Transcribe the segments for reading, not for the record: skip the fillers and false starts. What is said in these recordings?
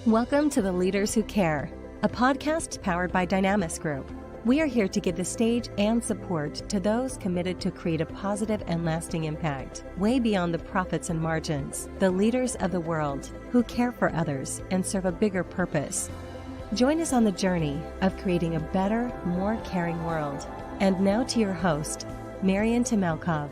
Welcome to The Leaders Who Care, a podcast powered by Dynamis Group. We are here to give the stage and support to those committed to create a positive and lasting impact, way beyond the profits and margins, the leaders of the world who care for others and serve a bigger purpose. Join us on the journey of creating a better, more caring world. And now to your host, Marian Timelkov.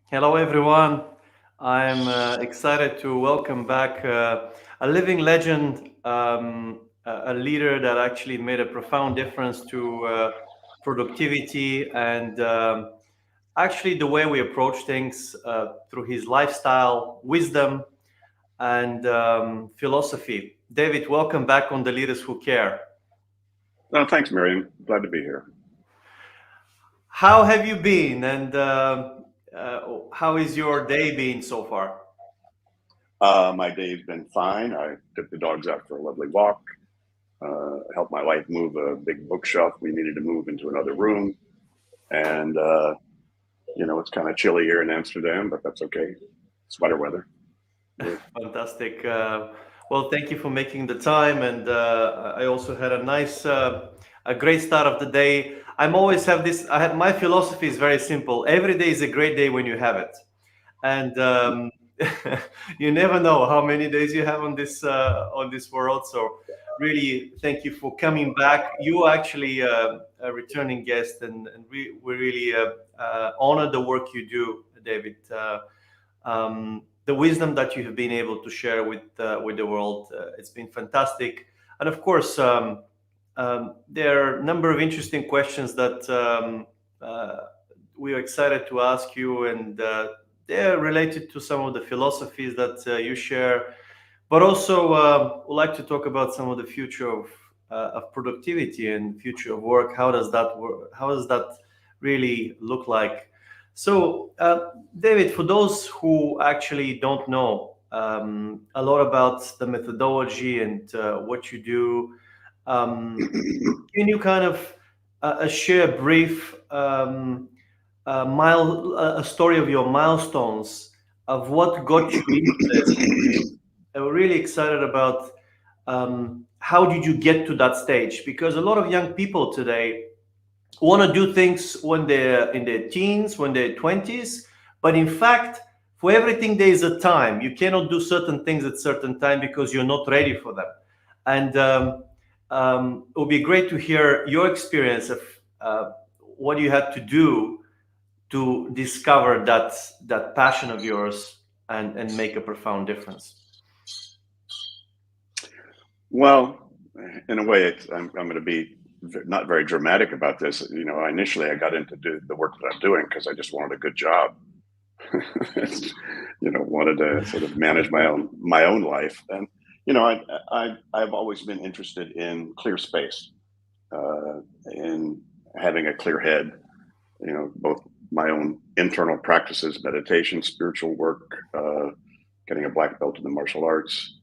Hello, everyone. I'm excited to welcome back a living legend, a leader that actually made a profound difference to productivity and actually the way we approach things through his lifestyle, wisdom, and philosophy. David, welcome back on The Leaders Who Care. Thanks, Marian. Glad to be here. How have you been, and how is your day been so far? My day's been fine. I took the dogs out for a lovely walk, helped my wife move a big bookshelf we needed to move into another room. And, it's kind of chilly here in Amsterdam, but that's okay. Sweater weather. Fantastic. Well, thank you for making the time. And I also had a great start of the day. My philosophy is very simple. Every day is a great day when you have it. And you never know how many days you have on this world. So really, thank you for coming back. You are actually a returning guest, and we really honor the work you do, David. The wisdom that you have been able to share with the world, it's been fantastic. And of course, there are a number of interesting questions that we are excited to ask you, and they're related to some of the philosophies that you share, but also we'd like to talk about some of the future of productivity and future of work. How does that work? How does that really look like? So, David, for those who actually don't know a lot about the methodology and what you do, can you kind of share a brief a story of your milestones of what got you into this? I'm really excited about how did you get to that stage? Because a lot of young people today want to do things when they're in their teens, when they're 20s, but in fact, for everything there is a time. You cannot do certain things at certain time because you're not ready for them. And it would be great to hear your experience of what you had to do to discover that passion of yours and make a profound difference. Well, in a way, I'm going to be not very dramatic about this. Initially I got into the work that I'm doing because I just wanted a good job. Wanted to sort of manage my own life. And, I've always been interested in clear space, in having a clear head, both my own internal practices, meditation, spiritual work, getting a black belt in the martial arts.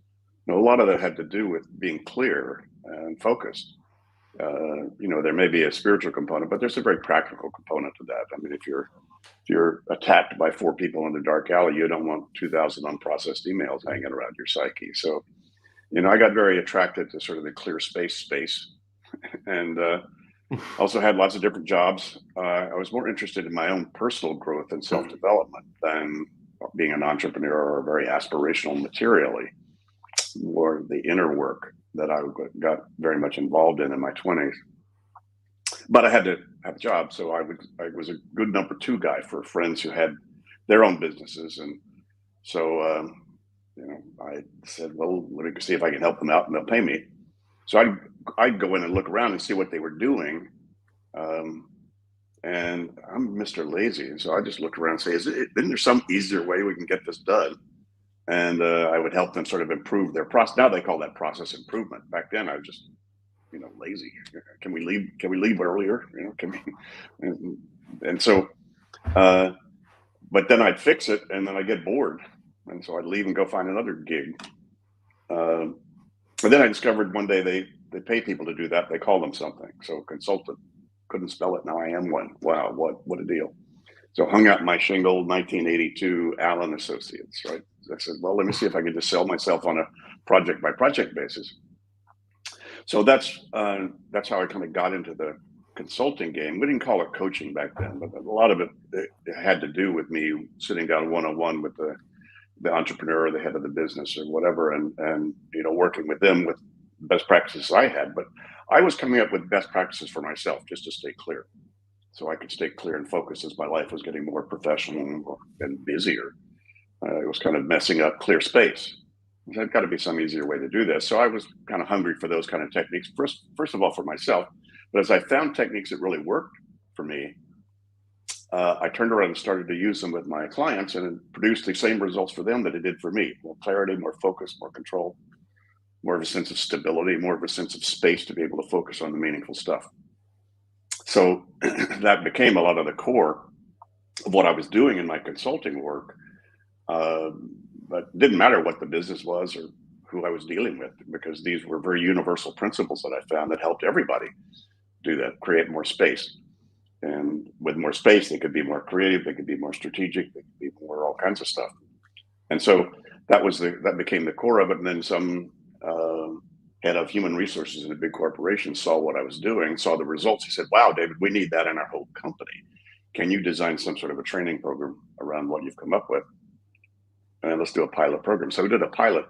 A lot of that had to do with being clear and focused. There may be a spiritual component, but there's a very practical component to that. I mean, if you're attacked by 4 people in the dark alley, you don't want 2,000 unprocessed emails hanging around your psyche. So, I got very attracted to sort of the clear space, and also had lots of different jobs. I was more interested in my own personal growth and self-development than being an entrepreneur or very aspirational materially. More the inner work that I got very much involved in my 20s. But I had to have a job, so I was a good number 2 guy for friends who had their own businesses, and so I said, well, let me see if I can help them out, and they'll pay me. So I'd go in and look around and see what they were doing, and I'm Mr. Lazy, and so I just looked around and say, isn't there some easier way we can get this done? And I would help them sort of improve their process. Now they call that process improvement. Back then I was just, lazy. Can we leave earlier? Can we? And so, but then I'd fix it, and then I get bored, and so I'd leave and go find another gig. And then I discovered one day they pay people to do that. They call them something. So consultant, couldn't spell it. Now I am one. Wow, what a deal. So hung out my shingle, 1982 Allen Associates, right? I said, well, let me see if I can just sell myself on a project by project basis. So that's how I kind of got into the consulting game. We didn't call it coaching back then, but a lot of it had to do with me sitting down one-on-one with the entrepreneur, the head of the business or whatever, and working with them with best practices I had. But I was coming up with best practices for myself just to stay clear. So I could stay clear and focused as my life was getting more professional and busier. It was kind of messing up clear space. There's got to be some easier way to do this. So I was kind of hungry for those kind of techniques, first of all, for myself. But as I found techniques that really worked for me, I turned around and started to use them with my clients, and it produced the same results for them that it did for me. More clarity, more focus, more control, more of a sense of stability, more of a sense of space to be able to focus on the meaningful stuff. So that became a lot of the core of what I was doing in my consulting work. But it didn't matter what the business was or who I was dealing with, because these were very universal principles that I found that helped everybody do that, create more space. And with more space, they could be more creative, they could be more strategic, they could be more all kinds of stuff. And so that became the core of it. And then some head of human resources in a big corporation saw what I was doing, saw the results. He said, wow, David, we need that in our whole company. Can you design some sort of a training program around what you've come up with? And let's do a pilot program. So we did a pilot.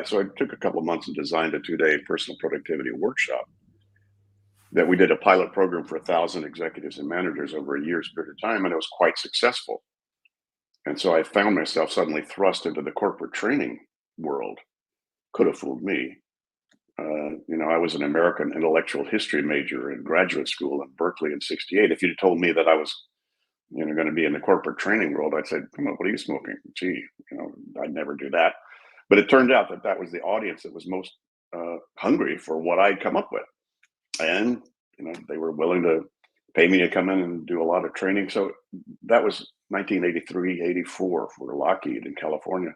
So I took a couple of months and designed a 2-day personal productivity workshop that we did a pilot program for 1,000 executives and managers over a year's period of time. And it was quite successful. And so I found myself suddenly thrust into the corporate training world. Could have fooled me. I was an American intellectual history major in graduate school in Berkeley in '68. If you'd told me that I was going to be in the corporate training world, I'd say, come on, what are you smoking? Gee, I'd never do that. But it turned out that was the audience that was most hungry for what I'd come up with. And, they were willing to pay me to come in and do a lot of training. So that was 1983, 84 for Lockheed in California.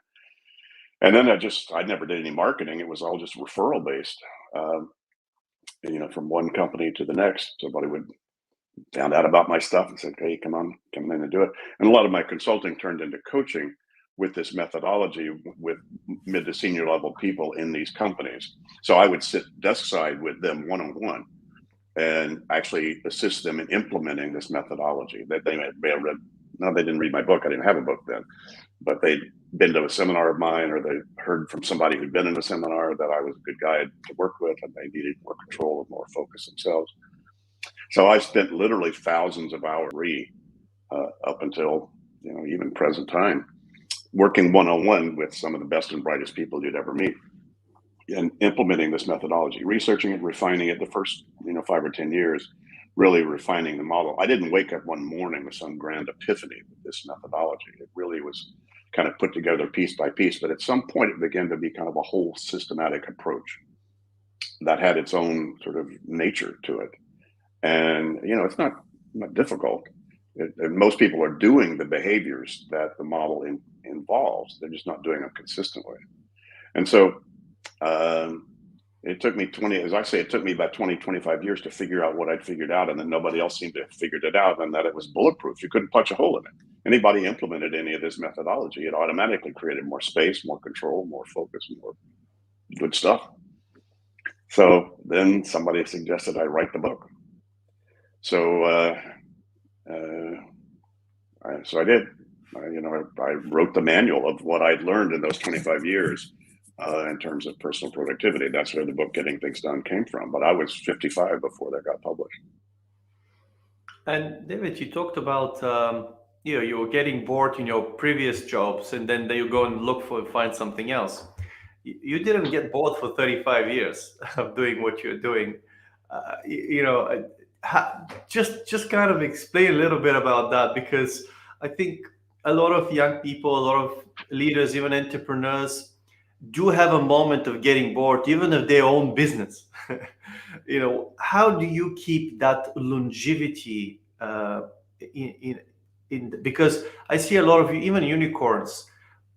And then I never did any marketing. It was all just referral based, from one company to the next. Somebody would found out about my stuff and said, hey, come in and do it. And a lot of my consulting turned into coaching with this methodology with mid to senior level people in these companies. So I would sit desk side with them one-on-one and actually assist them in implementing this methodology that they may have read. No, they didn't read my book. I didn't have a book then, but they'd been to a seminar of mine, or they heard from somebody who'd been in a seminar that I was a good guy to work with, and they needed more control and more focus themselves. So I spent literally thousands of hours up until even present time, working one-on-one with some of the best and brightest people you'd ever meet, and implementing this methodology, researching it, refining it. The first 5 or 10 years, really refining the model. I didn't wake up one morning with some grand epiphany with this methodology. It really was kind of put together piece by piece, but at some point it began to be kind of a whole systematic approach that had its own sort of nature to it. And it's not difficult. Most people are doing the behaviors that the model involves. They're just not doing them consistently. And so it took me it took me about 20, 25 years to figure out what I'd figured out. And then nobody else seemed to have figured it out, and that it was bulletproof. You couldn't punch a hole in it. Anybody implemented any of this methodology, it automatically created more space, more control, more focus, more good stuff. So then somebody suggested I write the book. So I did. I wrote the manual of what I'd learned in those 25 years in terms of personal productivity. That's where the book Getting Things Done came from. But I was 55 before that got published. And David, you talked about you were getting bored in your previous jobs, and then you go and find something else. You didn't get bored for 35 years of doing what you're doing. Just kind of explain a little bit about that, because I think a lot of young people, a lot of leaders, even entrepreneurs, do have a moment of getting bored, even of their own business. How do you keep that longevity because I see a lot of even unicorns,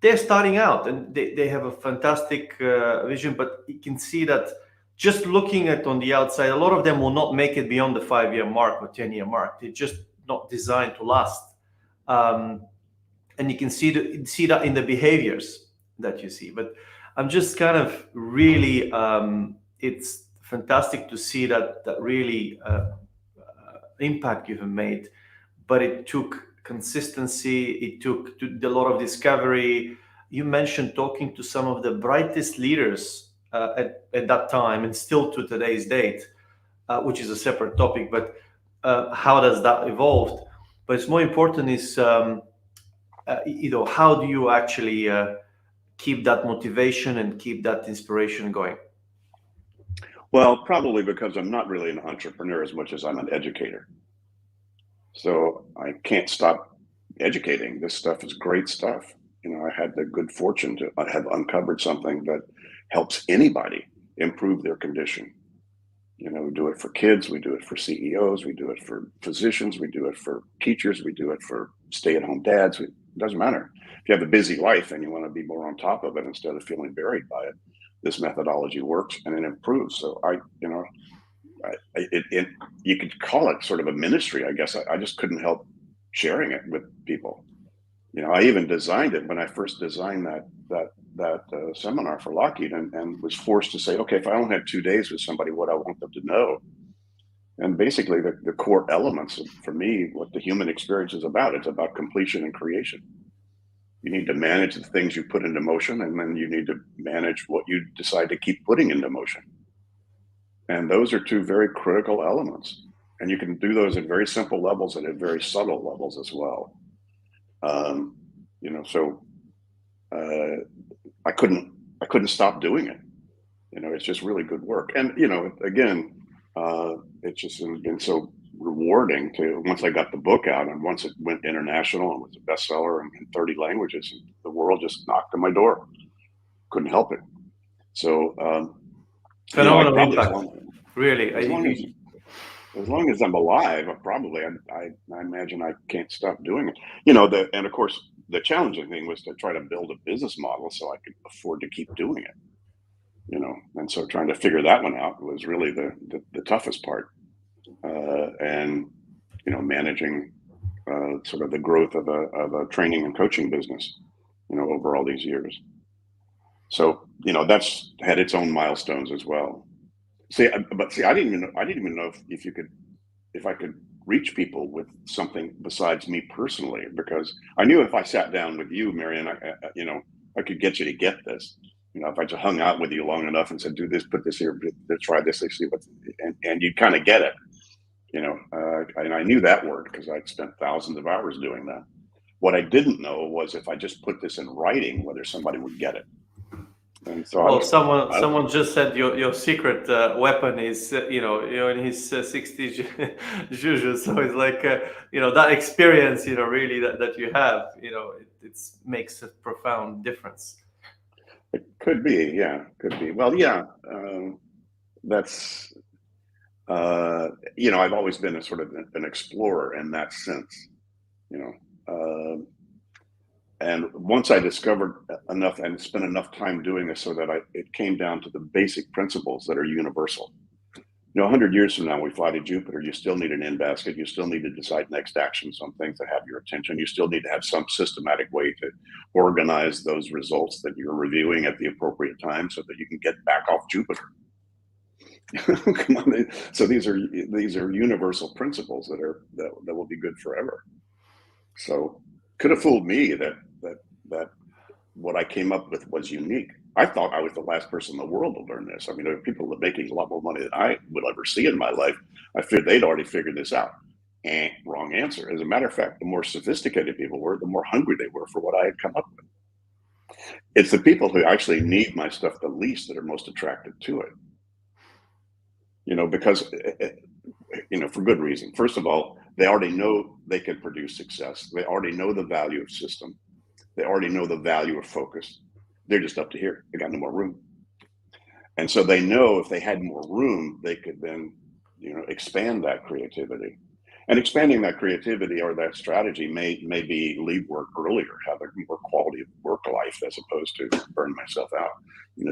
they're starting out and they have a fantastic vision, but you can see that just looking at on the outside, a lot of them will not make it beyond the 5-year mark or 10-year mark. They're just not designed to last. um, and you can see that in the behaviors that you see. But I'm just kind of really, it's fantastic to see that really impact you have made. But it took consistency. It took a lot of discovery. You mentioned talking to some of the brightest leaders at that time, and still to today's date, which is a separate topic. But how does that evolve? But it's more important is how do you actually keep that motivation and keep that inspiration going? Well, probably because I'm not really an entrepreneur as much as I'm an educator. So I can't stop educating. This stuff is great stuff. I had the good fortune to have uncovered something that helps anybody improve their condition. We do it for kids, we do it for CEOs, we do it for physicians, we do it for teachers, we do it for stay-at-home dads. It doesn't matter. If you have a busy life and you want to be more on top of it instead of feeling buried by it, this methodology works and it improves. So you could call it sort of a ministry, I guess. I just couldn't help sharing it with people. I even designed it when I first designed that seminar for Lockheed, and was forced to say, okay, if I only had 2 days with somebody, what I want them to know. And basically the core elements for me, what the human experience is about, it's about completion and creation. You need to manage the things you put into motion, and then you need to manage what you decide to keep putting into motion. And those are two very critical elements. And you can do those at very simple levels and at very subtle levels as well. So I couldn't stop doing it. It's just really good work. And, again, it's just been so rewarding to, once I got the book out and once it went international and was a bestseller in 30 languages, the world just knocked on my door. Couldn't help it. So, Phenomenal probably impact, really. as long as I'm alive, I imagine I can't stop doing it. And of course, the challenging thing was to try to build a business model so I could afford to keep doing it. And so trying to figure that one out was really the toughest part. And managing sort of the growth of a training and coaching business, over all these years. So that's had its own milestones as well. But I didn't even know if I could reach people with something besides me personally, because I knew if I sat down with you, Marion, I could get you to get this. If I just hung out with you long enough and said, do this, put this here, try this, see what, and you kind of get it. And I knew that worked because I'd spent thousands of hours doing that. What I didn't know was if I just put this in writing, whether somebody would get it. And so well, someone just said your secret weapon is in his 60s Juju. So it's like that experience really that you have it makes a profound difference. It could be, yeah, could be. Well, yeah, that's I've always been a sort of an explorer in that sense, and once I discovered enough and spent enough time doing this so that it came down to the basic principles that are universal. 100 years from now, we fly to Jupiter, you still need an in basket. You still need to decide next actions on things that have your attention. You still need to have some systematic way to organize those results that you're reviewing at the appropriate time so that you can get back off Jupiter. Come on. So these are universal principles that will be good forever. So could have fooled me that what I came up with was unique. I thought I was the last person in the world to learn this. I mean, there are people that are making a lot more money than I will ever see in my life. I figured they'd already figured this out. Wrong answer. As a matter of fact, the more sophisticated people were, the more hungry they were for what I had come up with. It's the people who actually need my stuff the least that are most attracted to it. Because, for good reason. First of all, they already know they can produce success. They already know the value of system. They already know the value of focus. They're just up to here. They got no more room. And so they know if they had more room, they could then, expand that creativity. And expanding that creativity or that strategy may be leave work earlier, have a more quality of work life as opposed to burn myself out,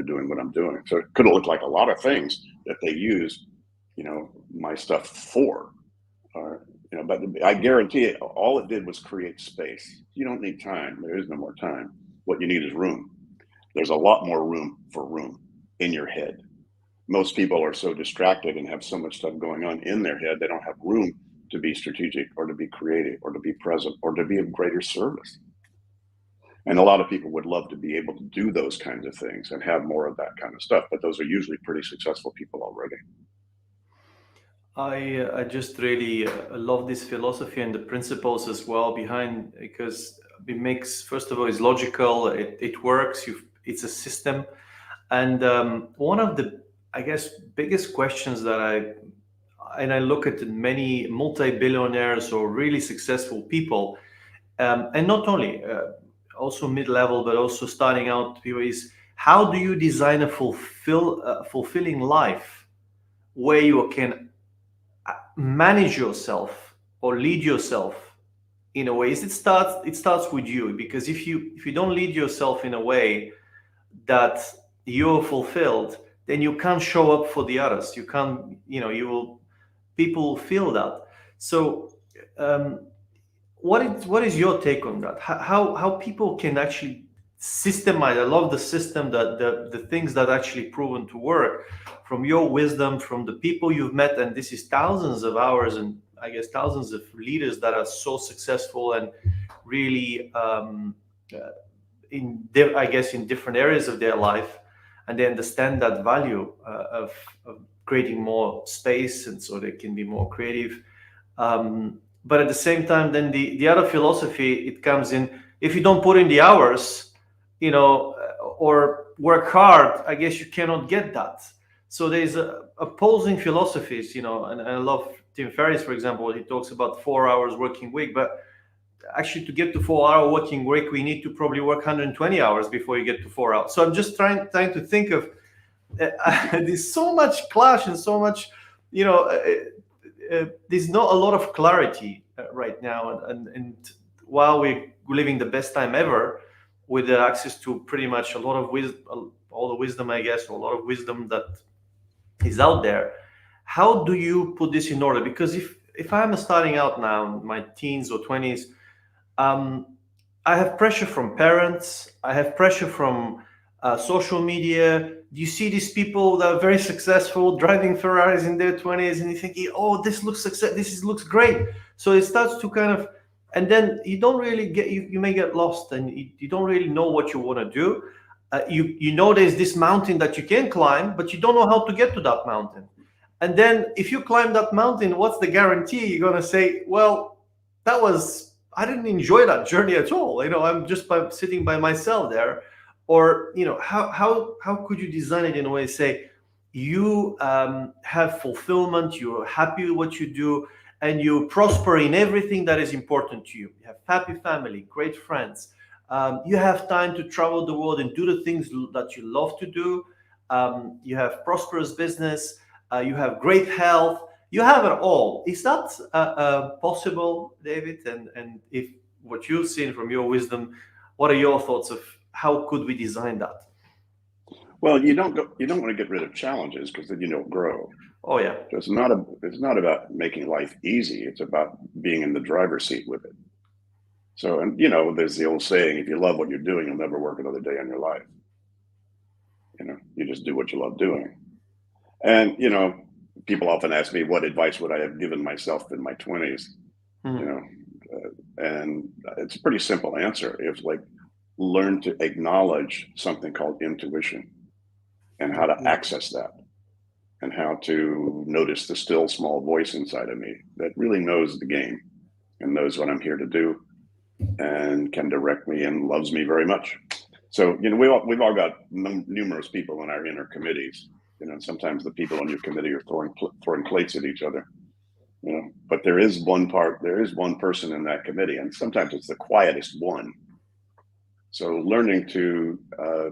doing what I'm doing. So it could have looked like a lot of things that they used, my stuff for. but I guarantee it, all it did was create space. You don't need time. There is no more time. What you need is room. There's a lot more room for room in your head. Most people are so distracted and have so much stuff going on in their head, they don't have room to be strategic or to be creative or to be present or to be of greater service. And a lot of people would love to be able to do those kinds of things and have more of that kind of stuff, but those are usually pretty successful people already. I just really love this philosophy and the principles as well behind, because it makes, first of all, it's logical, it works, it's a system. And one of the, I guess, biggest questions that I look at many multi-billionaires or really successful people, and not only, also mid-level, but also starting out people, is how do you design a fulfilling life where you can manage yourself or lead yourself in a way? It starts with you, because if you don't lead yourself in a way that you're fulfilled, then you can't show up for the others. You can't, people will feel that. So what is your take on that? How people can actually systemize? I love the system, that the things that actually proven to work, from your wisdom, from the people you've met, and this is thousands of hours and I guess thousands of leaders that are so successful and really I guess in different areas of their life, and they understand that value of creating more space, and so they can be more creative. But at the same time, then the other philosophy, it comes in, if you don't put in the hours, or work hard, I guess you cannot get that. So there's opposing philosophies, and I love Tim Ferriss, for example. He talks about 4 hours working week, but actually to get to 4 hour working week, we need to probably work 120 hours before you get to 4 hours. So I'm just trying to think of there's so much clash and so much, there's not a lot of clarity right now, and while we're living the best time ever with the access to pretty much a lot of wisdom, all the wisdom, I guess, or a lot of wisdom that is out there, how do you put this in order? Because if I'm starting out now, my teens or 20s, I have pressure from parents, I have pressure from social media. You see these people that are very successful driving Ferraris in their 20s, and you think, oh, this looks great. So it starts to kind of, and then you don't really get, you may get lost, and you don't really know what you want to do. You know there's this mountain that you can climb, but you don't know how to get to that mountain. And then if you climb that mountain, what's the guarantee you're going to say, well, I didn't enjoy that journey at all. I'm just sitting by myself there. Or, how could you design it in a way, say, you have fulfillment, you're happy with what you do, and you prosper in everything that is important to you. You have happy family, great friends. You have time to travel the world and do the things that you love to do. You have prosperous business. You have great health. You have it all. Is that possible, David? And if what you've seen from your wisdom, what are your thoughts of how could we design that? Well, you don't want to get rid of challenges, because then you don't grow. Oh yeah. So it's not about making life easy. It's about being in the driver's seat with it. So, and there's the old saying, if you love what you're doing, you'll never work another day in your life. You just do what you love doing. And, people often ask me, what advice would I have given myself in my 20s? And it's a pretty simple answer. It's like, learn to acknowledge something called intuition, and how to access that, and how to notice the still small voice inside of me that really knows the game and knows what I'm here to do and can direct me and loves me very much. So, we've all got numerous people in our inner committees. Sometimes the people on your committee are throwing plates at each other. But there is one person in that committee, and sometimes it's the quietest one. So learning to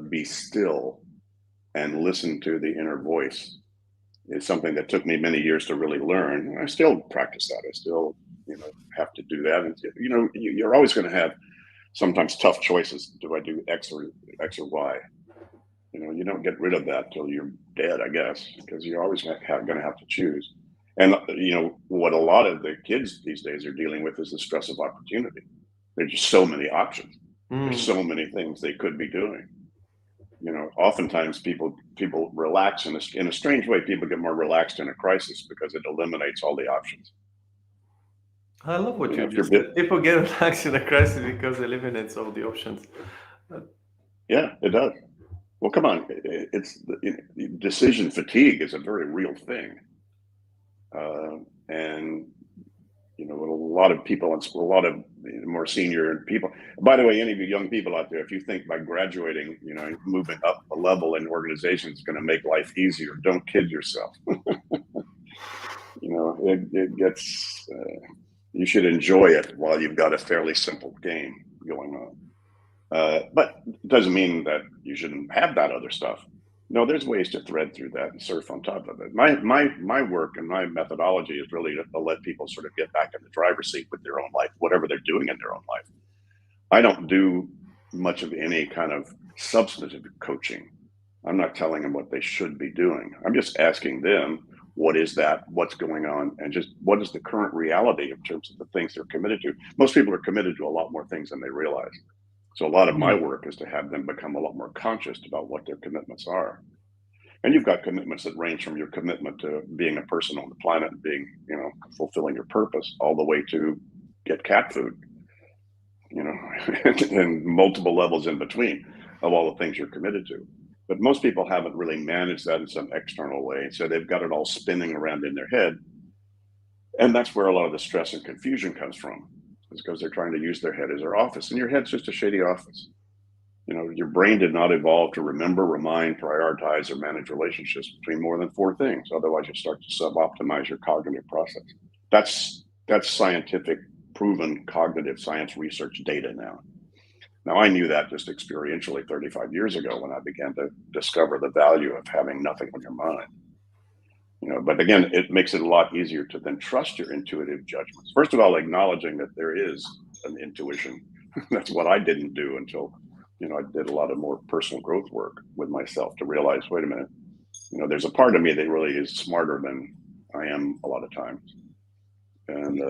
be still and listen to the inner voice is something that took me many years to really learn. I still practice that. I still, have to do that. And, you're always going to have sometimes tough choices. Do I do X or Y? You don't get rid of that till you're dead, I guess, because you're always going to have to choose. And what a lot of the kids these days are dealing with is the stress of opportunity. There's just so many options. There's Mm. so many things they could be doing. Oftentimes people relax in a strange way. People get more relaxed in a crisis because it eliminates all the options. I love what you If you're just said. People get relaxed in a crisis because it eliminates all the options. Uh, yeah, it does. Well, come on, decision fatigue is a very real thing, and a lot of people and a lot of more senior people. By the way, any of you young people out there, if you think by graduating, moving up a level in organizations is going to make life easier, don't kid yourself. It gets. You should enjoy it while you've got a fairly simple game going on. But it doesn't mean that you shouldn't have that other stuff. No, there's ways to thread through that and surf on top of it. My work and my methodology is really to let people sort of get back in the driver's seat with their own life, whatever they're doing in their own life. I don't do much of any kind of substantive coaching. I'm not telling them what they should be doing. I'm just asking them, what is that? What's going on? And just what is the current reality in terms of the things they're committed to? Most people are committed to a lot more things than they realize. So a lot of my mm. work is to have them become a lot more conscious about what their commitments are. And you've got commitments that range from your commitment to being a person on the planet and being, fulfilling your purpose, all the way to get cat food, and multiple levels in between of all the things you're committed to. But most people haven't really managed that in some external way. So they've got it all spinning around in their head. And that's where a lot of the stress and confusion comes from, is because they're trying to use their head as their office. And your head's just a shady office. Your brain did not evolve to remember, remind, prioritize, or manage relationships between more than four things. Otherwise, you start to sub-optimize your cognitive process. That's scientific, proven cognitive science research data now. Now, I knew that just experientially 35 years ago when I began to discover the value of having nothing on your mind. But again, it makes it a lot easier to then trust your intuitive judgments. First of all, acknowledging that there is an intuition. That's what I didn't do until, I did a lot of more personal growth work with myself to realize, wait a minute, there's a part of me that really is smarter than I am a lot of times, and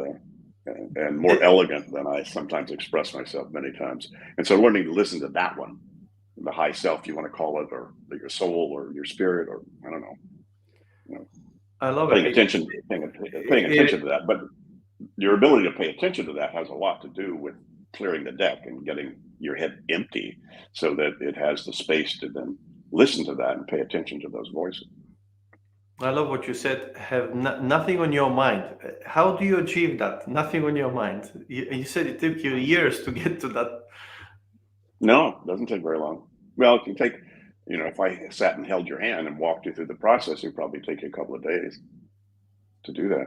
more It, elegant than I sometimes express myself many times. And so learning to listen to that one, the high self, you want to call it, or your soul, or your spirit, or I don't know, you know, I love paying it. attention, paying attention to that. But your ability to pay attention to that has a lot to do with clearing the deck and getting your head empty so that it has the space to then listen to that and pay attention to those voices. I love what you said. Have nothing on your mind. How do you achieve that? Nothing on your mind. You said it took you years to get to that. No, it doesn't take very long. Well, it can take, if I sat and held your hand and walked you through the process, it'd probably take you a couple of days to do that.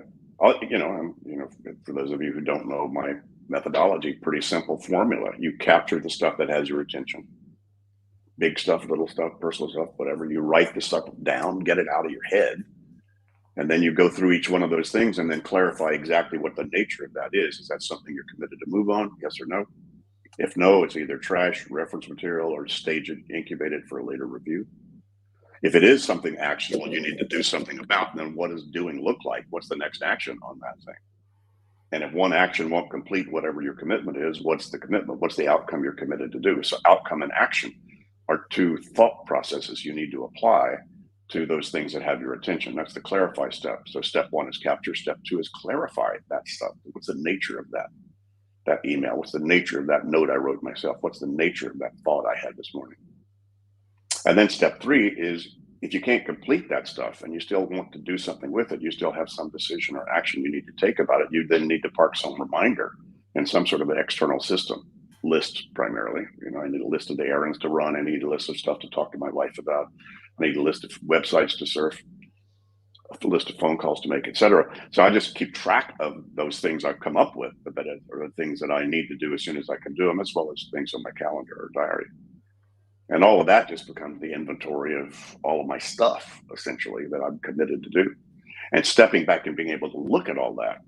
For those of you who don't know my methodology, pretty simple formula. You capture the stuff that has your attention. Big stuff, little stuff, personal stuff, whatever. You write the stuff down, get it out of your head. And then you go through each one of those things and then clarify exactly what the nature of that is. Is that something you're committed to move on? Yes or no? If no, it's either trash, reference material, or stage it, incubate it for a later review. If it is something actionable you need to do something about, then what does doing look like? What's the next action on that thing? And if one action won't complete whatever your commitment is, what's the commitment? What's the outcome you're committed to do? So outcome and action are two thought processes you need to apply to those things that have your attention. That's the clarify step. So step one is capture. Step two is clarify that stuff. What's the nature of that email? What's the nature of that note I wrote myself? What's the nature of that thought I had this morning? And then step three is, if you can't complete that stuff and you still want to do something with it, you still have some decision or action you need to take about it, you then need to park some reminder in some sort of an external system. List primarily. I need a list of the errands to run. I need a list of stuff to talk to my wife about. I need a list of websites to surf, a list of phone calls to make, etc. So I just keep track of those things I've come up with, or the things that I need to do as soon as I can do them, as well as things on my calendar or diary. And all of that just becomes the inventory of all of my stuff, essentially, that I'm committed to do. And stepping back and being able to look at all that,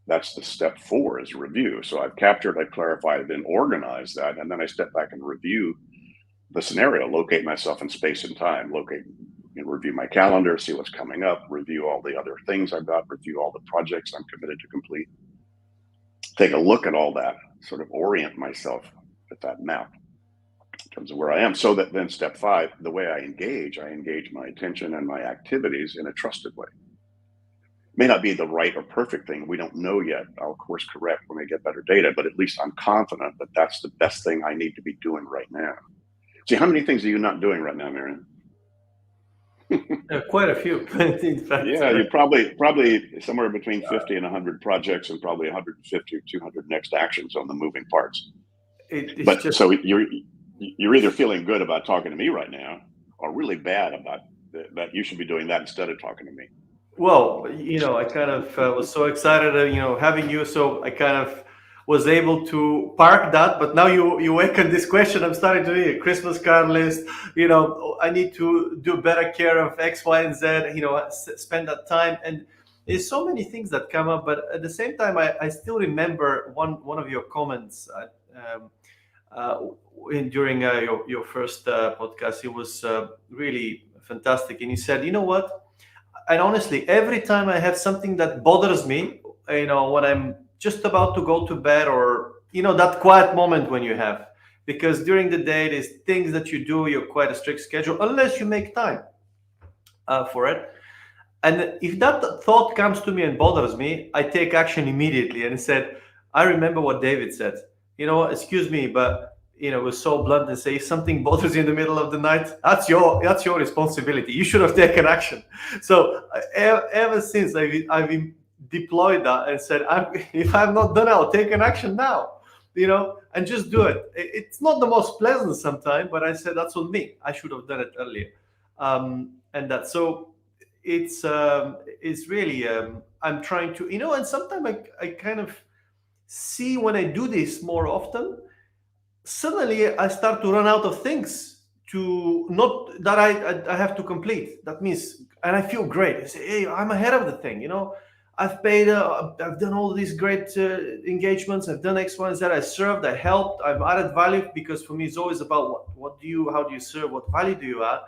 that's the step four, is review. So I've captured, I've clarified, then organized that. And then I step back and review the scenario, locate myself in space and time, locate review my calendar, see what's coming up, review all the other things I've got, review all the projects I'm committed to complete. Take a look at all that, sort of orient myself at that map in terms of where I am, so that then step 5, the way I engage my attention and my activities in a trusted way. May not be the right or perfect thing. We don't know yet. I'll course correct when I get better data, but at least I'm confident that that's the best thing I need to be doing right now. See, how many things are you not doing right now, Marion? Quite a few, in fact. Yeah, you probably somewhere between 50 and 100 projects, and probably 150 or 200 next actions on the moving parts. But just... so you're either feeling good about talking to me right now, or really bad about that you should be doing that instead of talking to me. Well, I kind of was so excited, having you. So I kind of was able to park that. But now you awaken this question. I'm starting to read a Christmas card list. I need to do better care of X, Y, and Z. Spend that time. And there's so many things that come up. But at the same time, I still remember one of your comments during your first podcast. It was really fantastic. And you said, you know what? And honestly, every time I have something that bothers me, when I'm just about to go to bed, or, that quiet moment when you have, because during the day, there's things that you do, you're quite a strict schedule, unless you make time for it. And if that thought comes to me and bothers me, I take action immediately. And said, I remember what David said, excuse me, but it was so blunt and say, if something bothers you in the middle of the night, that's your responsibility. You should have taken action. So ever since I've deployed that and said, if I've not done it, I'll take an action now, and just do it. It's not the most pleasant sometimes, but I said, that's on me. I should have done it earlier. And that, so it's really, I'm trying to, and sometimes I kind of see when I do this more often, suddenly I start to run out of things that I have to complete. That means, and I feel great. I say, hey, I'm ahead of the thing. I've paid, I've done all these great engagements. I've done X, Y, and Z. I served, I helped, I've added value, because for me, it's always about how do you serve? What value do you add?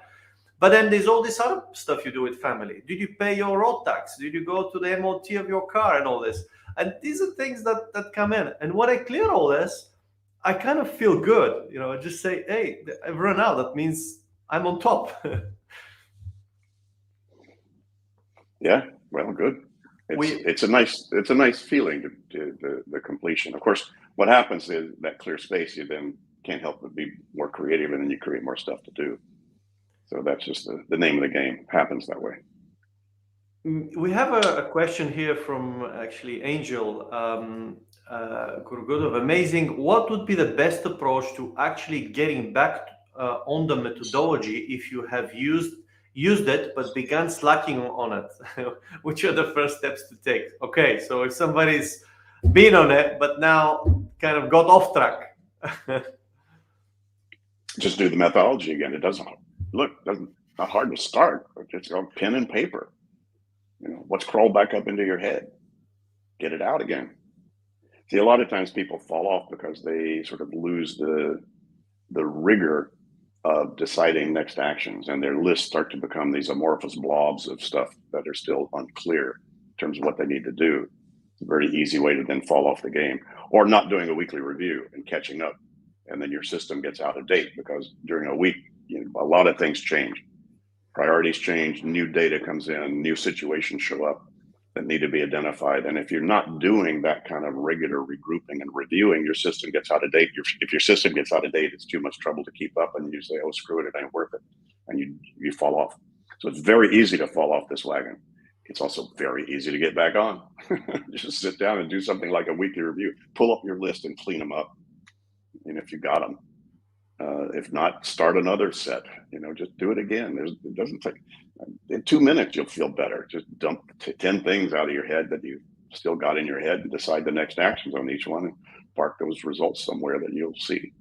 But then there's all this other stuff you do with family. Did you pay your road tax? Did you go to the MOT of your car and all this? And these are things that come in. And when I clear all this, I kind of feel good, I just say, hey, I've run out. That means I'm on top. Yeah, well, good. It's a nice feeling to the completion. Of course, what happens is that clear space, you then can't help but be more creative, and then you create more stuff to do. So that's just the name of the game. Happens that way. We have a question here from actually Angel. Gurgudov, amazing. What would be the best approach to actually getting back on the methodology if you have used it but began slacking on it? Which are the first steps to take? Okay, so if somebody's been on it but now kind of got off track. Just do the methodology again. It doesn't not hard to start. Just go pen and paper. What's crawled back up into your head? Get it out again. See, a lot of times people fall off because they sort of lose the rigor of deciding next actions, and their lists start to become these amorphous blobs of stuff that are still unclear in terms of what they need to do. It's a very easy way to then fall off the game, or not doing a weekly review and catching up, and then your system gets out of date because during a week, a lot of things change. Priorities change, new data comes in, new situations show up that need to be identified. And if you're not doing that kind of regular regrouping and reviewing, your system gets out of date. If your system gets out of date, it's too much trouble to keep up, and you say, oh, screw it, it ain't worth it. And you fall off. So it's very easy to fall off this wagon. It's also very easy to get back on. Just sit down and do something like a weekly review. Pull up your list and clean them up. And if you got them, if not, start another set. Just do it again. It doesn't take. In 2 minutes, you'll feel better. Just dump 10 things out of your head that you still got in your head, and decide the next actions on each one, and park those results somewhere that you'll see.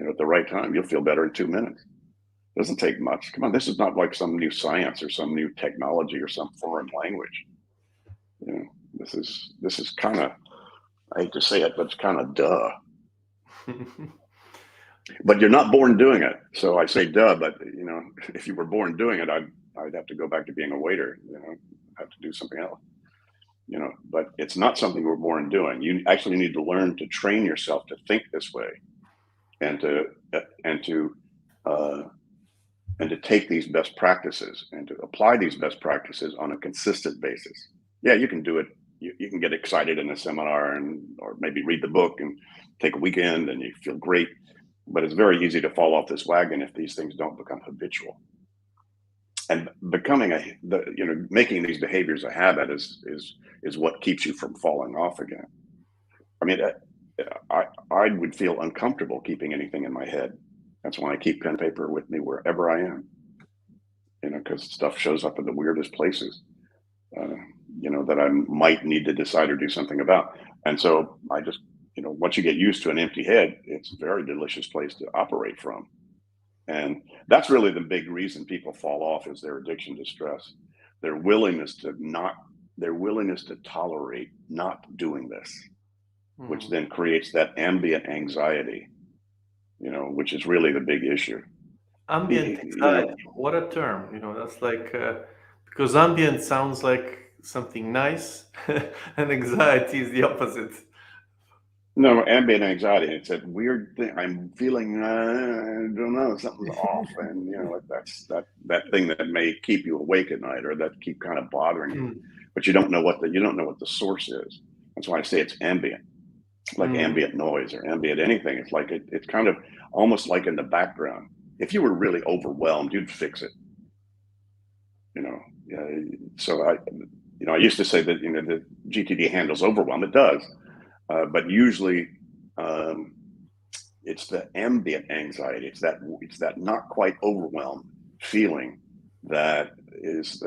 At the right time, you'll feel better in 2 minutes. It doesn't take much. Come on, this is not like some new science or some new technology or some foreign language. This is kind of, I hate to say it, but it's kind of duh. But you're not born doing it. So I say duh, but if you were born doing it, I'd have to go back to being a waiter, have to do something else, but it's not something we're born doing. You actually need to learn to train yourself to think this way, and to and to uh, and to take these best practices and to apply these best practices on a consistent basis. Yeah, you can do it. You can get excited in a seminar or maybe read the book and take a weekend and you feel great, but it's very easy to fall off this wagon if these things don't become habitual. And making these behaviors a habit is what keeps you from falling off again. I mean, I would feel uncomfortable keeping anything in my head. That's why I keep pen and paper with me wherever I am, because stuff shows up in the weirdest places, that I might need to decide or do something about. And so I just, once you get used to an empty head, it's a very delicious place to operate from. And that's really the big reason people fall off, is their addiction to stress, their willingness to tolerate not doing this, which then creates that ambient anxiety, which is really the big issue. Ambient anxiety, what a term. That's like, because ambient sounds like something nice, and anxiety is the opposite. No, ambient anxiety. It's that weird thing. I'm feeling, I don't know, something's off, and that's that thing that may keep you awake at night, or that keep kind of bothering you, Mm. but you don't know what the source is. That's why I say it's ambient, like ambient noise or ambient anything. It's like it's kind of almost like in the background. If you were really overwhelmed, you'd fix it. So I used to say that the GTD handles overwhelm. It does. But usually, it's the ambient anxiety. It's that not quite overwhelmed feeling that is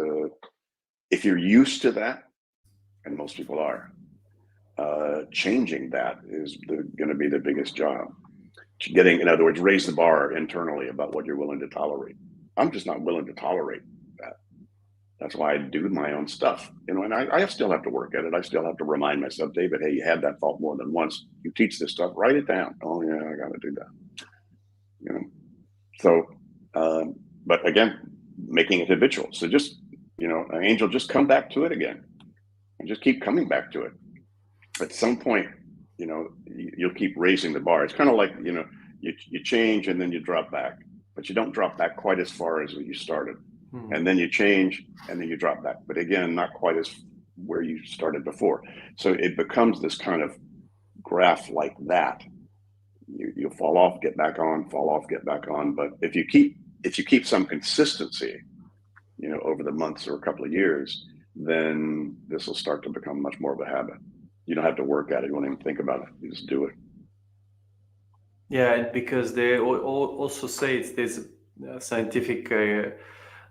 if you're used to that, and most people are, changing that is going to be the biggest job. In other words, raise the bar internally about what you're willing to tolerate. I'm just not willing to tolerate that. That's why I do my own stuff, and I still have to work at it. I still have to remind myself, David, hey, you had that thought more than once. You teach this stuff, write it down. Oh yeah, I got to do that. So, but again, making it habitual. So just, Angel, just come back to it again, and just keep coming back to it. At some point, you'll keep raising the bar. It's kind of like, you change and then you drop back, but you don't drop back quite as far as when you started. And then you change and then you drop back, but again, not quite as where you started before. So it becomes this kind of graph like that. You'll fall off, get back on, fall off, get back on. But if you keep some consistency, over the months or a couple of years, then this will start to become much more of a habit. You don't have to work at it. You won't even think about it. You just do it. Yeah, and because they also say there's a scientific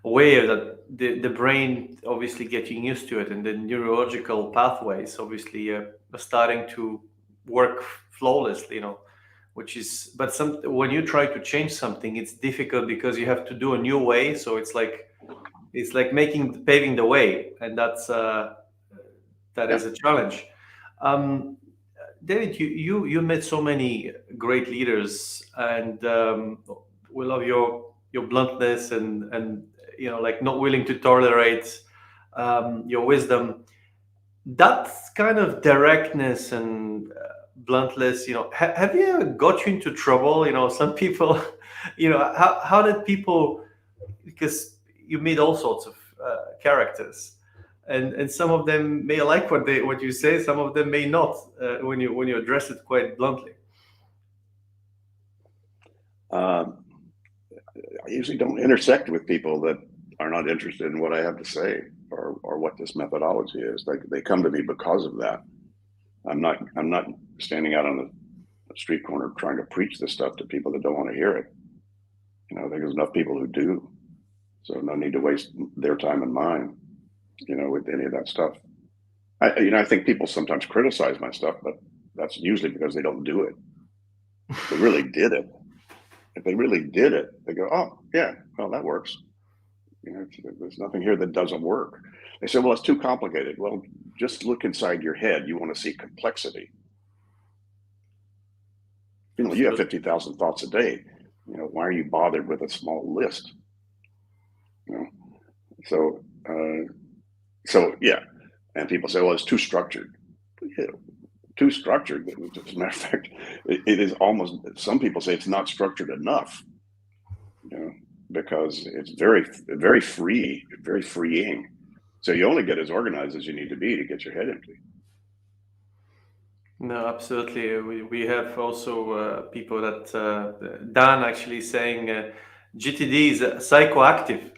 way that the brain obviously getting used to it, and the neurological pathways obviously are starting to work flawlessly, which is, but when you try to change something, it's difficult because you have to do a new way. So it's like paving the way, and that is a challenge. David, you met so many great leaders, and we love your bluntness and like not willing to tolerate, your wisdom. That kind of directness and bluntness, have you ever got you into trouble? Some people, how did people, because you meet all sorts of characters, and some of them may like what you say, some of them may not, when you address it quite bluntly. I usually don't intersect with people that are not interested in what I have to say or what this methodology is. They come to me because of that. I'm not standing out on the street corner trying to preach this stuff to people that don't want to hear it. There's enough people who do. So no need to waste their time and mine, with any of that stuff. I think people sometimes criticize my stuff, but that's usually because they don't do it. If they really did it. If they really did it, they go, oh yeah, well, that works. There's nothing here that doesn't work. They say, well, it's too complicated. Well, just look inside your head. You want to see complexity. You have 50,000 thoughts a day. Why are you bothered with a small list? So, so yeah, and people say, well, it's too structured. Yeah, too structured. As a matter of fact, it is almost. Some people say it's not structured enough. You know, because it's very free, very freeing. So you only get as organized as you need to be to get your head empty. No, absolutely. We have also people that Dan actually saying GTD is psychoactive.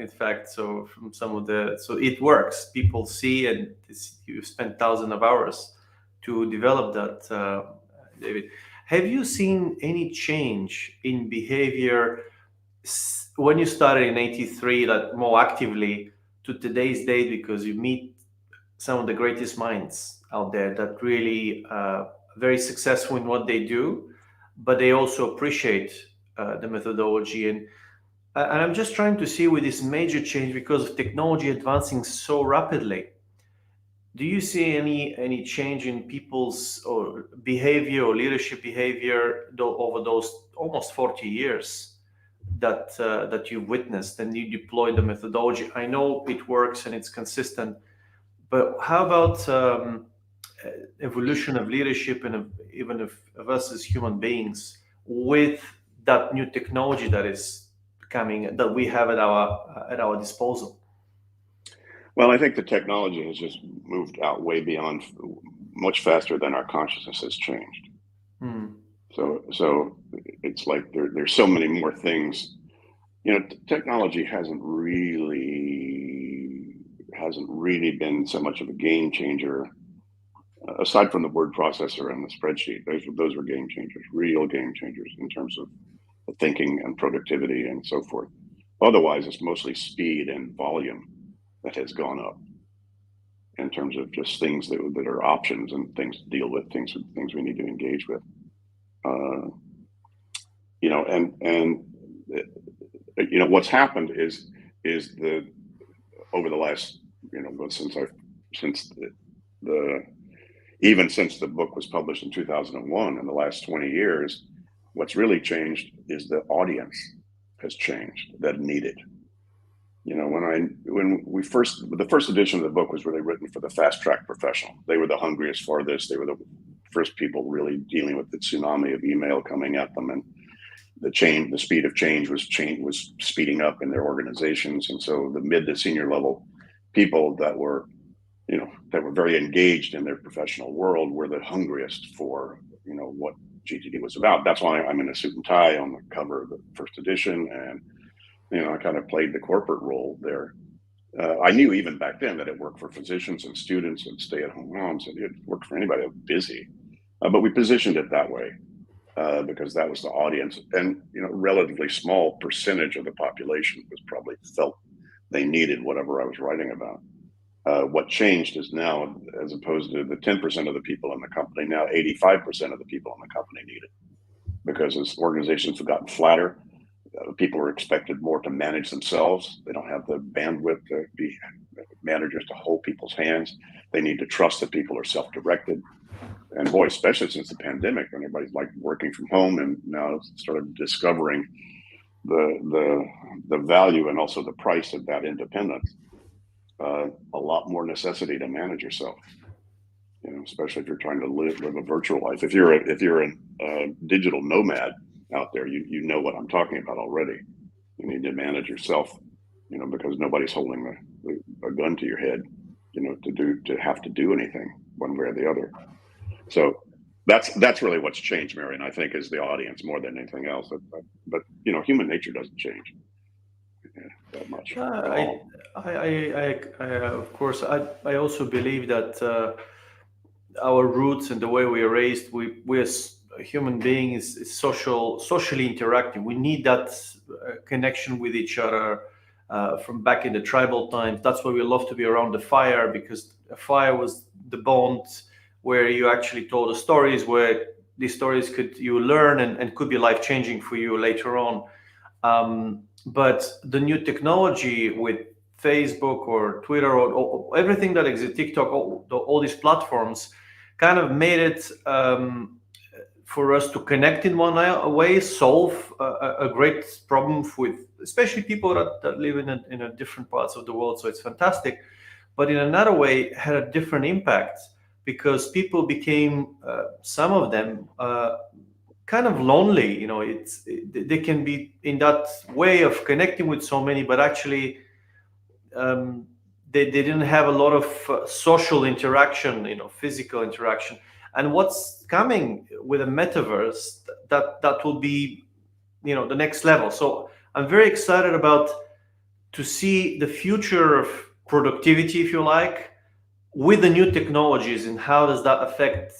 In fact, so from some of the so it works. People see and you spend thousands of hours to develop that. David, have you seen any change in behavior when you started in '83, like more actively to today's date? Because you meet some of the greatest minds out there that really very successful in what they do, but they also appreciate the methodology. And I'm just trying to see with this major change because of technology advancing so rapidly. Do you see any change in people's or behavior or leadership behavior over those almost 40 years that you've witnessed and you deploy the methodology? I know it works and it's consistent, but how about evolution of leadership and even of us as human beings with that new technology that is coming that we have at our disposal? Well, I think the technology has just moved out way beyond, much faster than our consciousness has changed. Hmm. So it's like there's so many more things. You know, technology hasn't really been so much of a game changer, aside from the word processor and the spreadsheet. Those were game changers, real game changers in terms of thinking and productivity and so forth. Otherwise, it's mostly speed and volume that has gone up in terms of just things that are options and things to deal with, things we need to engage with. Uh, you know, and you know what's happened is the over the last, you know, since the even since the book was published in 2001, in the last 20 years, what's really changed is the audience has changed that needed. You know, the first edition of the book was really written for the fast track professional. They were the hungriest for this. They were the first people really dealing with the tsunami of email coming at them, and the speed of change was speeding up in their organizations. And so the mid to senior level people that were, you know, that were very engaged in their professional world were the hungriest for, you know, what GTD was about. That's why I'm in a suit and tie on the cover of the first edition, and you know, I kind of played the corporate role there. I knew even back then that it worked for physicians and students and stay-at-home moms, and it worked for anybody who's busy. But we positioned it that way because that was the audience, and you know, relatively small percentage of the population was probably felt they needed whatever I was writing about. What changed is now, as opposed to the 10% of the people in the company, now 85% of the people in the company need it, because as organizations have gotten flatter, people are expected more to manage themselves. They don't have the bandwidth to be managers to hold people's hands. They need to trust that people are self-directed. And boy, especially since the pandemic, when everybody's like working from home and now started discovering the value and also the price of that independence, a lot more necessity to manage yourself. You know, especially if you're trying to live a virtual life. If you're a digital nomad out there, you know what I'm talking about already. You need to manage yourself, you know, because nobody's holding a gun to your head, you know, to have to do anything one way or the other. So that's really what's changed, Marion. I think is the audience more than anything else. But you know, human nature doesn't change that much at all. Of course, I also believe that our roots and the way we are raised, we as a human being is socially interacting. We need that connection with each other from back in the tribal times. That's why we love to be around the fire, because a fire was the bond where you actually told the stories, where these stories could you learn and could be life changing for you later on. But the new technology with Facebook or Twitter or everything that exists, TikTok, all these platforms, kind of made it for us to connect in one way, solve a great problem with especially people that live in a different parts of the world. So it's fantastic. But in another way, had a different impact because people became, some of them, kind of lonely. They can be in that way of connecting with so many, but actually they didn't have a lot of social interaction, physical interaction. And what's coming with a metaverse, that will be, the next level. So I'm very excited about to see the future of productivity, if you like, with the new technologies, and how does that affect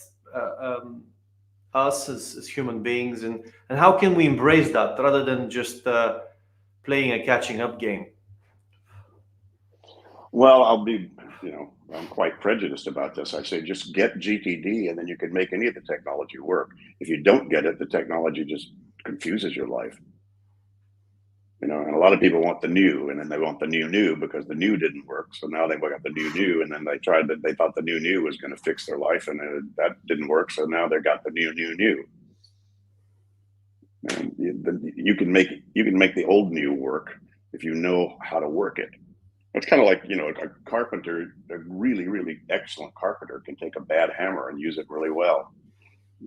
us as human beings, and how can we embrace that rather than just playing a catching up game. Well, I'm quite prejudiced about this. I say just get GTD and then you can make any of the technology work. If you don't get it, the technology just confuses your life. And a lot of people want the new, and then they want the new because the new didn't work. So now they've got the new, and then they thought the new was going to fix their life, and that didn't work. So now they got the new. And you can make the old new work if you know how to work it. It's kind of like, a carpenter, a really, really excellent carpenter can take a bad hammer and use it really well.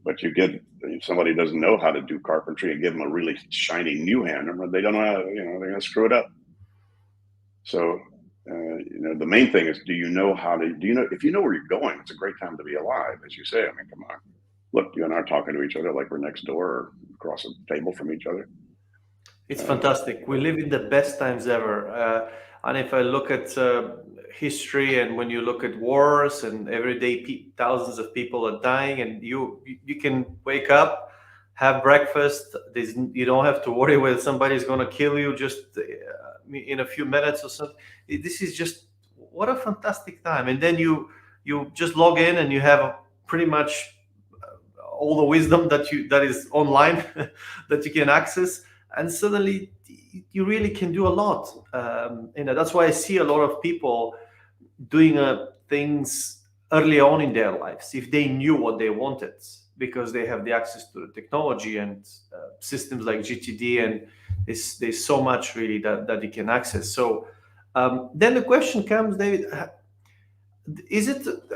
But if somebody doesn't know how to do carpentry and give them a really shiny new hammer, they don't know how, they're going to screw it up. So, the main thing is, if you know where you're going, it's a great time to be alive, as you say. I mean, come on. Look, you and I are talking to each other like we're next door or across a table from each other. It's fantastic. We live in the best times ever. And if I look at history, and when you look at wars, and every day thousands of people are dying, and you can wake up, have breakfast. You don't have to worry whether somebody's going to kill you just in a few minutes or something. This is just, what a fantastic time. And then you just log in and you have pretty much all the wisdom that is online that you can access, and suddenly you really can do a lot. That's why I see a lot of people doing things early on in their lives, if they knew what they wanted, because they have the access to the technology and systems like GTD, and there's so much really that you can access. So then the question comes, David,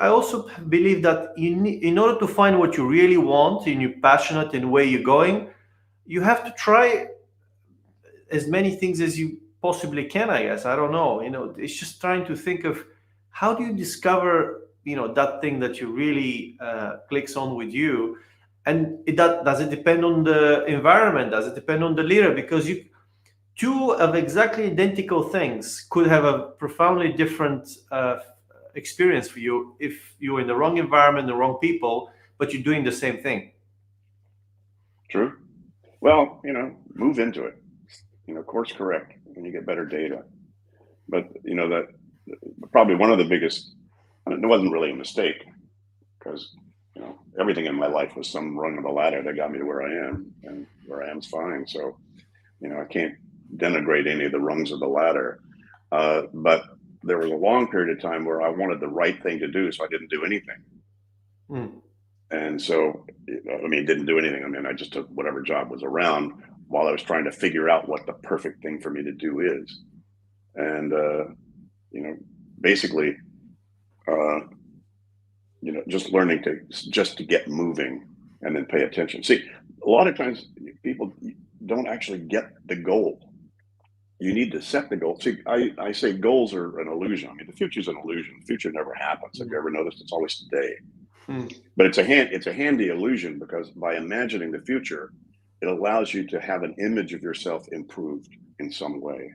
I also believe that in order to find what you really want and you're passionate in where you're going, you have to try as many things as you possibly can, I guess. I don't know. It's just trying to think of how do you discover, that thing that you really clicks on with you. And does it depend on the environment? Does it depend on the leader? Because two of exactly identical things could have a profoundly different experience for you if you're in the wrong environment, the wrong people, but you're doing the same thing. True. Well, move into it. Course correct when you get better data. But that probably one of the biggest, and it wasn't really a mistake, because everything in my life was some rung of the ladder that got me to where I am, and where I am is fine. So I can't denigrate any of the rungs of the ladder. But there was a long period of time where I wanted the right thing to do, so I didn't do anything. And so, didn't do anything. I just took whatever job was around while I was trying to figure out what the perfect thing for me to do is. And, basically, just learning to get moving and then pay attention. See, a lot of times people don't actually get the goal. You need to set the goal. See, I say goals are an illusion. The future is an illusion. The future never happens. Have you ever noticed? It's always today. But it's a handy illusion, because by imagining the future, it allows you to have an image of yourself improved in some way.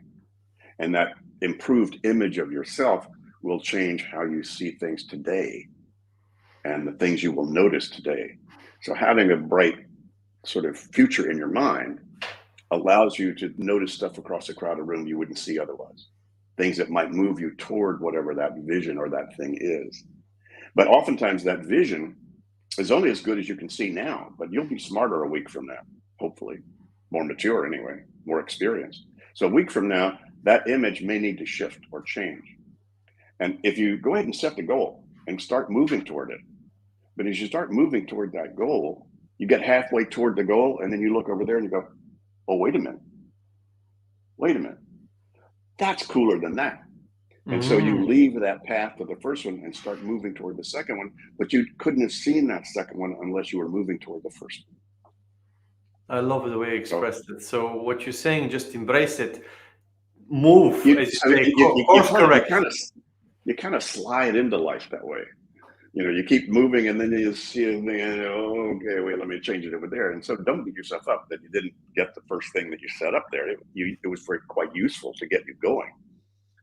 And that improved image of yourself will change how you see things today and the things you will notice today. So having a bright sort of future in your mind allows you to notice stuff across a crowded room you wouldn't see otherwise. Things that might move you toward whatever that vision or that thing is. But oftentimes that vision is only as good as you can see now, but you'll be smarter a week from now, hopefully, more mature anyway, more experienced. So a week from now, that image may need to shift or change. And if you go ahead and set the goal and start moving toward it, but as you start moving toward that goal, You get halfway toward the goal, and then you look over there and you go, oh, wait a minute. Wait a minute. That's cooler than that. And so you Mm, leave that path of the first one and start moving toward the second one, but you couldn't have seen that second one unless you were moving toward the first one. I love the way you So expressed it. So what you're saying, just embrace it, move, you, as you I mean, say, course correct. you kind of slide into life that way. You keep moving, and then you see it, and oh, okay, wait, let me change it over there. And so don't beat yourself up that you didn't get the first thing that you set up there. It was quite useful to get you going,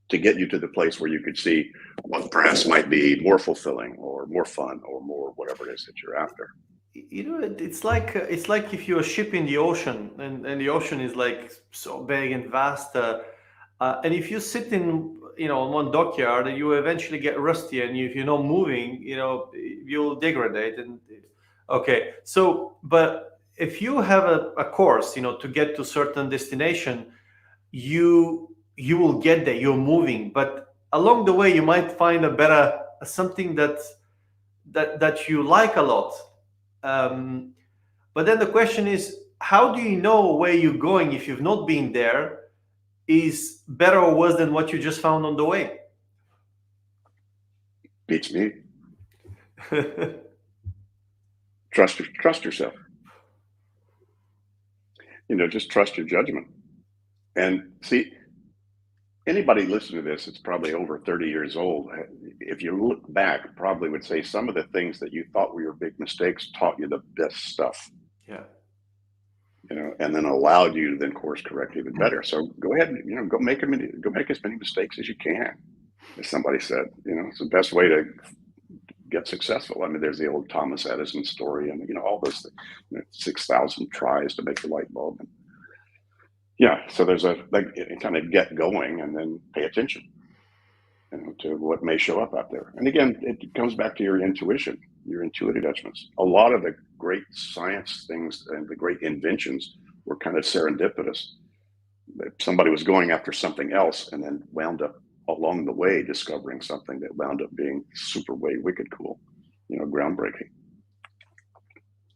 to get you to the place where you could see what perhaps might be more fulfilling or more fun or more whatever it is that you're after. It's like if you're a ship in the ocean, and the ocean is like so big and vast, and if you sit in on one dockyard, you eventually get rusty, and if you're not moving, you'll degrade. And okay, so but if you have a course, to get to certain destination, you will get there. You're moving, but along the way, you might find a better something that you like a lot. Um, but then the question is, how do you know where you're going if you've not been there is better or worse than what you just found on the way? Beats me. Trust yourself. Just trust your judgment. And see, anybody listening to this, it's probably over 30 years old. If you look back, probably would say some of the things that you thought were your big mistakes taught you the best stuff. Yeah. And then allowed you to then course correct even better. So go ahead and, go make as many mistakes as you can. As somebody said, it's the best way to get successful. I mean, there's the old Thomas Edison story, and all those things, 6,000 tries to make the light bulb. And yeah, so there's kind of get going and then pay attention, to what may show up out there. And again, it comes back to your intuition, your intuitive judgments. A lot of the great science things and the great inventions were kind of serendipitous. Somebody was going after something else and then wound up along the way discovering something that wound up being super way wicked cool, groundbreaking.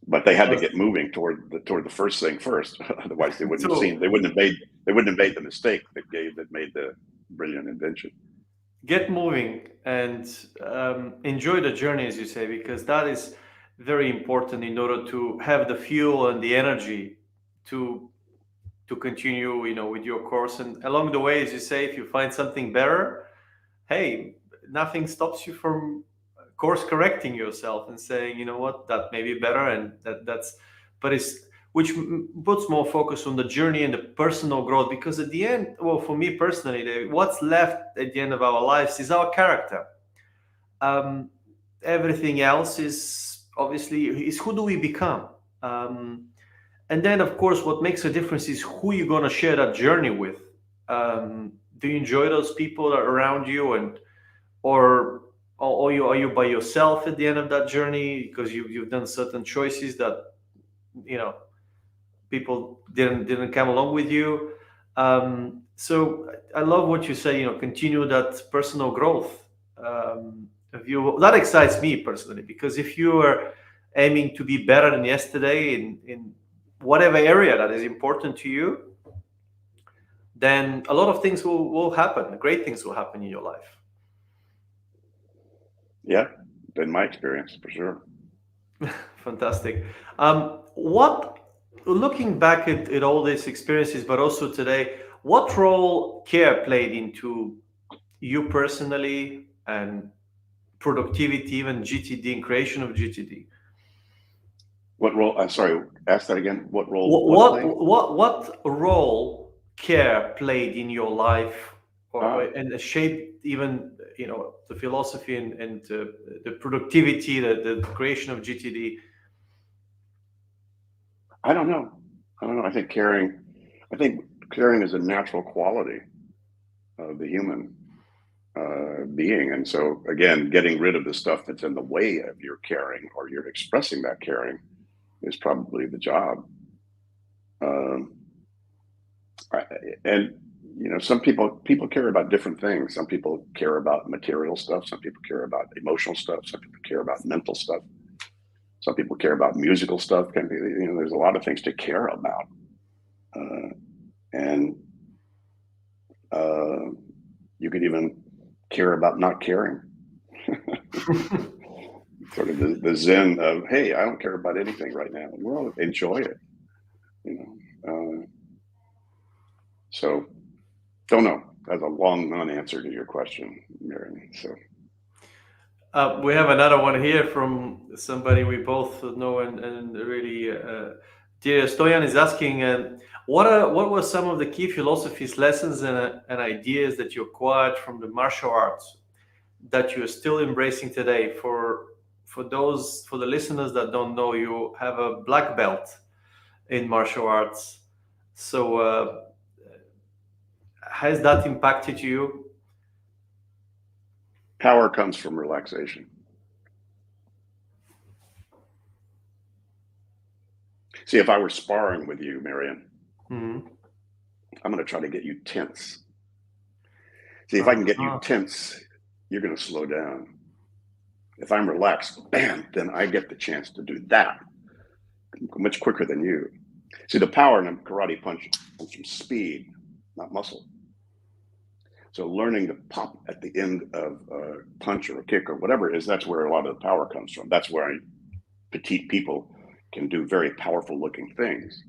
But they had to get moving toward the first thing first. Otherwise, they wouldn't have made the mistake that made the brilliant invention. Get moving and enjoy the journey, as you say, because that is very important in order to have the fuel and the energy to continue, with your course. And along the way, as you say, if you find something better, hey, nothing stops you from course correcting yourself and saying, what, that may be better, and but it's which puts more focus on the journey and the personal growth. Because at the end, well, for me personally, what's left at the end of our lives is our character. Everything else is obviously who do we become. And then, of course, what makes a difference is who you're going to share that journey with. Do you enjoy those people that are around you, or are you by yourself at the end of that journey because you've done certain choices that people didn't come along with you? So I love what you say. Continue that personal growth. That excites me personally, because if you are aiming to be better than yesterday in whatever area that is important to you, then a lot of things will happen. Great things will happen in your life. Yeah, been my experience for sure. Fantastic. Looking back at all these experiences, but also today, what role care played into you personally and productivity, even GTD and creation of GTD? What role? I'm sorry. Ask that again. What role? What role care played in your life, and shaped even the philosophy and the productivity, the creation of GTD? I don't know. I think caring is a natural quality of the human being, and so again, getting rid of the stuff that's in the way of your caring or you're expressing that caring is probably the job. And some people care about different things. Some people care about material stuff. Some people care about emotional stuff. Some people care about mental stuff. Some people care about musical stuff. There's a lot of things to care about, and you could even care about not caring. Sort of the zen of, hey, I don't care about anything right now. Well, enjoy it. So don't know. That's a long non-answer to your question, Marion. So we have another one here from somebody we both know and really dear. Stoyan is asking, what were some of the key philosophies, lessons, and ideas that you acquired from the martial arts that you're still embracing today? For the listeners that don't know, you have a black belt in martial arts. So has that impacted you? power comes from relaxation. See, if I were sparring with you, Marion, Mm-hmm. I'm going to try to get you tense. See, if I can get you tense, you're going to slow down. If I'm relaxed, bam, then I get the chance to do that much quicker than you. See, the power in a karate punch comes from speed, not muscle. So learning to pop at the end of a punch or a kick or whatever it is, that's where a lot of the power comes from. That's where petite people can do very powerful looking things.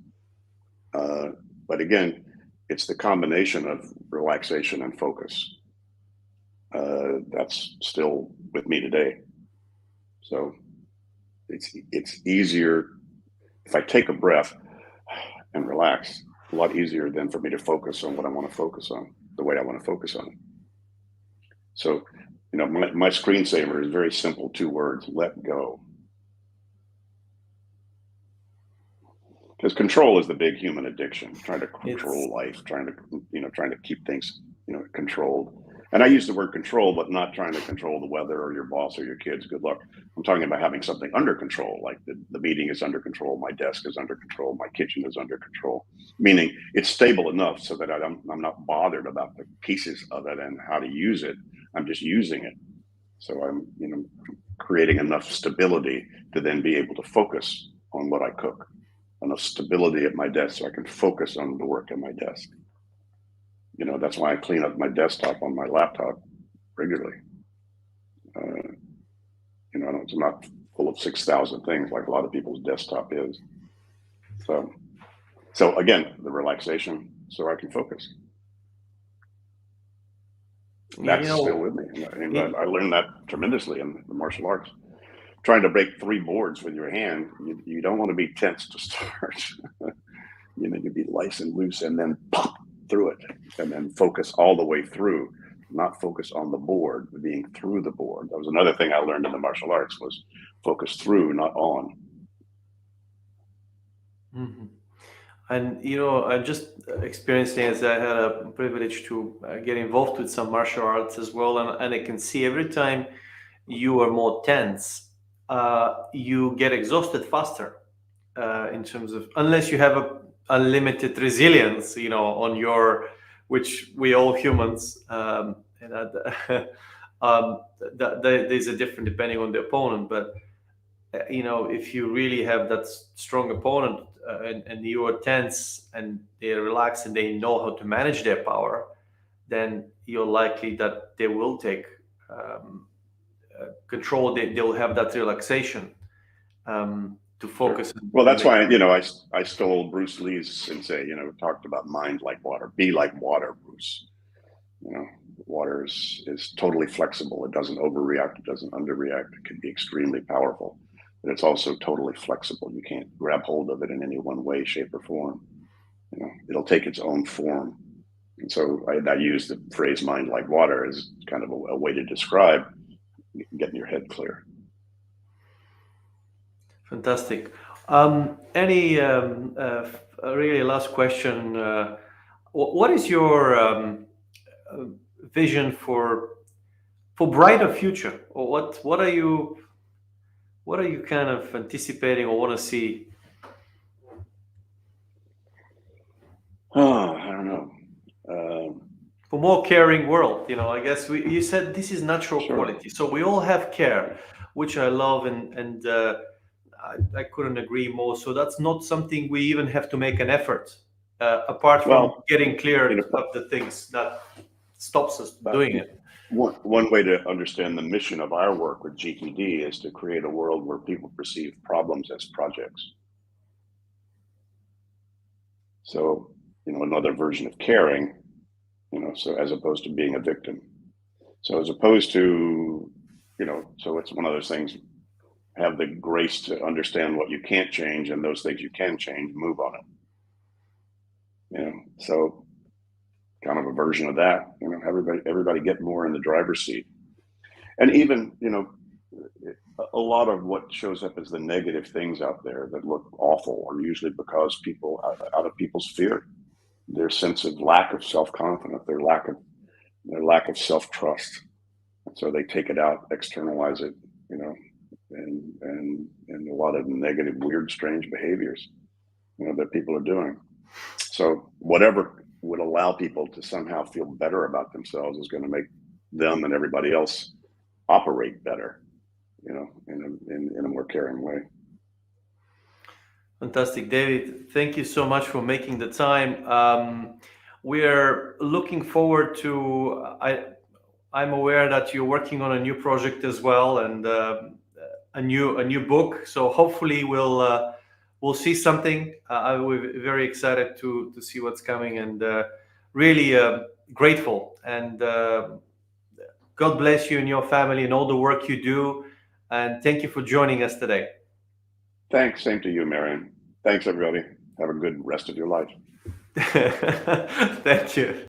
But again, it's the combination of relaxation and focus. That's still with me today. So it's easier if I take a breath and relax, a lot easier than for me to focus on what I want to focus on, the way I want to focus on it. So, my screensaver is very simple, 2 words: let go. Because control is the big human addiction, trying to control life, trying to keep things, controlled. And I use the word control, but not trying to control the weather or your boss or your kids. Good luck. I'm talking about having something under control, like the meeting is under control, my desk is under control, my kitchen is under control, meaning it's stable enough so that I'm not bothered about the pieces of it and how to use it. I'm just using it. So I'm, creating enough stability to then be able to focus on what I cook, enough stability at my desk so I can focus on the work at my desk. That's why I clean up my desktop on my laptop regularly. It's not full of 6,000 things like a lot of people's desktop is. So again, the relaxation so I can focus. That's still with me. And I learned that tremendously in the martial arts. Trying to break 3 boards with your hand, you don't want to be tense to start. You need to be nice and loose and then pop through it and then focus all the way through, not focus on the board, but being through the board. That was another thing I learned in the martial arts, was focus through, not on. Mm-hmm. And I just experienced as I had a privilege to get involved with some martial arts as well, and I can see every time you are more tense, you get exhausted faster, in terms of, unless you have a unlimited resilience, on your, which we all humans, there's a different depending on the opponent, but if you really have that strong opponent, and you are tense and they're relaxed and they know how to manage their power, then you're likely that they will take control. They'll have that relaxation to focus. Sure. Well, that's why I stole Bruce Lee's sensei. Talked about mind like water, be like water, Bruce. Water is totally flexible. It doesn't overreact. It doesn't underreact. It can be extremely powerful, but it's also totally flexible. You can't grab hold of it in any one way, shape, or form. It'll take its own form. And so I use the phrase "mind like water" as kind of a way to describe getting your head clear. Fantastic. Any really last question? What is your vision for brighter future, or what are you kind of anticipating or want to see? Oh, I don't know. For more caring world, I guess you said this is natural Sure. quality, so we all have care, which I love, and I couldn't agree more. So that's not something we even have to make an effort, apart from Well, getting clear of the things that stops us doing it. One way to understand the mission of our work with GTD is to create a world where people perceive problems as projects. So, another version of caring, so as opposed to being a victim. So as opposed to, so it's one of those things, have the grace to understand what you can't change, and those things you can change, move on it. So kind of a version of that, everybody get more in the driver's seat. And even, a lot of what shows up as the negative things out there that look awful are usually because people, out of people's fear, their sense of lack of self-confidence, their lack of self-trust. So they take it out, externalize it, and a lot of negative, weird, strange behaviors, that people are doing. So whatever would allow people to somehow feel better about themselves is going to make them and everybody else operate better, in a more caring way. Fantastic, David. Thank you so much for making the time. We're looking forward to. I'm aware that you're working on a new project as well, and a new book. So hopefully we'll see something. We're very excited to see what's coming, and really grateful. And God bless you and your family and all the work you do. And thank you for joining us today. Thanks. Same to you, Marion. Thanks, everybody. Have a good rest of your life. Thank you.